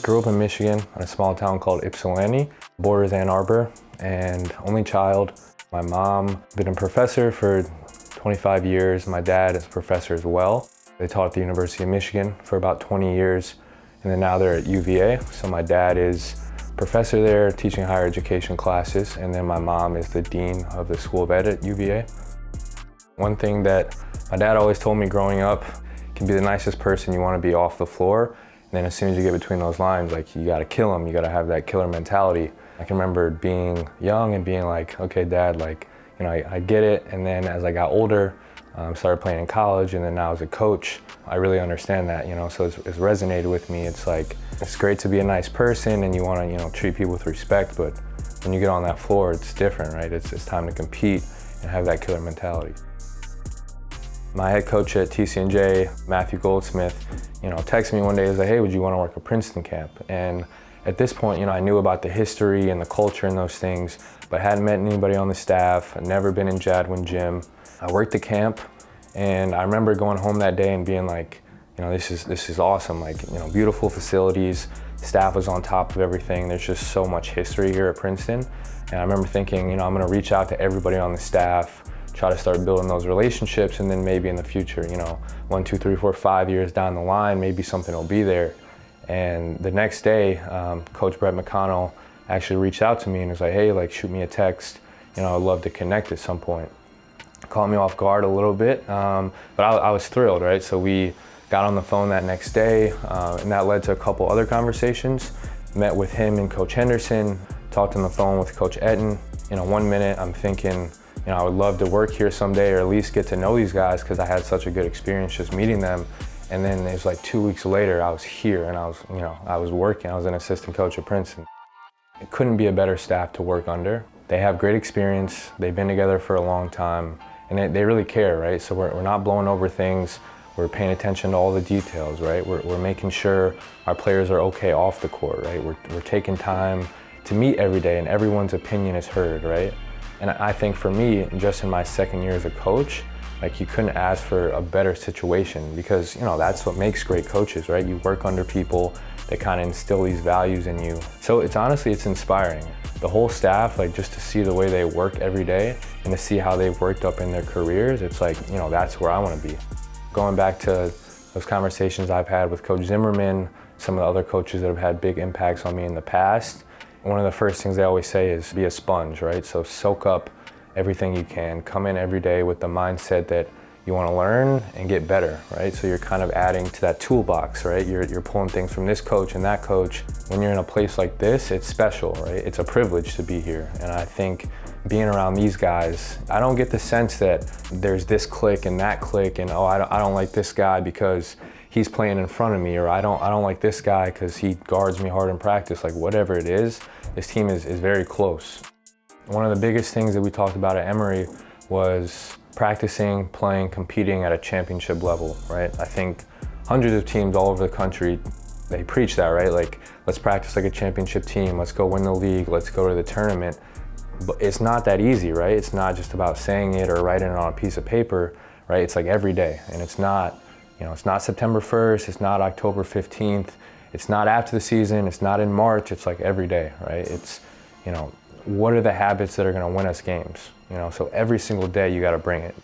Grew up in Michigan in a small town called Ypsilanti, borders Ann Arbor, and only child. My mom been a professor for 25 years. My dad is a professor as well. They taught at the University of Michigan for about 20 years, and then now they're at UVA. So my dad is professor there, teaching higher education classes, and then my mom is the dean of the School of Ed at UVA. One thing that my dad always told me growing up, you can be the nicest person you want to be off the floor, and then as soon as you get between those lines, like, you got to kill them, you got to have that killer mentality. I can remember being young and being like, okay, Dad, like, you know, I get it. And then as I got older, started playing in college, and then now as a coach, I really understand that, you know, so it's resonated with me. It's like, it's great to be a nice person and you want to, you know, treat people with respect, but when you get on that floor, it's different, right? It's time to compete and have that killer mentality. My head coach at TC&J, Matthew Goldsmith, you know, texted me one day and said, hey, would you want to work at Princeton camp? And at this point, you know, I knew about the history and the culture and those things, but hadn't met anybody on the staff. I'd never been in Jadwin Gym. I worked the camp, and I remember going home that day and being like, you know, this is awesome. Like, you know, beautiful facilities, staff was on top of everything. There's just so much history here at Princeton. And I remember thinking, you know, I'm gonna reach out to everybody on the staff, try to start building those relationships, and then maybe in the future, you know, 1, 2, 3, 4, 5 years down the line, maybe something will be there. And the next day, Coach Brett McConnell actually reached out to me and was like, hey, like, shoot me a text. You know, I'd love to connect at some point. Caught me off guard a little bit, but I was thrilled, right? So we got on the phone that next day, and that led to a couple other conversations. Met with him and Coach Henderson, talked on the phone with Coach Etten. You know, 1 minute I'm thinking, you know, I would love to work here someday, or at least get to know these guys, because I had such a good experience just meeting them. And then it was like 2 weeks later, I was here and I was, you know, I was working. I was an assistant coach at Princeton. It couldn't be a better staff to work under. They have great experience. They've been together for a long time, and they really care, right? So we're not blowing over things. We're paying attention to all the details, right? We're making sure our players are okay off the court, right? We're taking time to meet every day, and everyone's opinion is heard, right? And I think for me, just in my second year as a coach, like, you couldn't ask for a better situation, because, you know, that's what makes great coaches, right? You work under people that kind of instill these values in you. So it's honestly, it's inspiring. The whole staff, like, just to see the way they work every day and to see how they've worked up in their careers, it's like, you know, that's where I want to be. Going back to those conversations I've had with Coach Zimmerman, some of the other coaches that have had big impacts on me in the past, one of the first things they always say is be a sponge, right? So soak up everything you can. Come in every day with the mindset that you want to learn and get better, right? So you're kind of adding to that toolbox, right? You're pulling things from this coach and that coach. When you're in a place like this, it's special, right? It's a privilege to be here. And I think being around these guys, I don't get the sense that there's this clique and that clique, and oh, I don't like this guy because he's playing in front of me, or I don't like this guy because he guards me hard in practice. Like, whatever it is, this team is very close. One of the biggest things that we talked about at Emory was practicing, playing, competing at a championship level, right? I think hundreds of teams all over the country, they preach that, right? Like, let's practice like a championship team, let's go win the league, let's go to the tournament. But it's not that easy, right? It's not just about saying it or writing it on a piece of paper, right? It's like every day, and it's not, you know, it's not September 1st, it's not October 15th, it's not after the season, it's not in March, it's like every day, right? It's, you know, what are the habits that are going to win us games? You know, so every single day you got to bring it.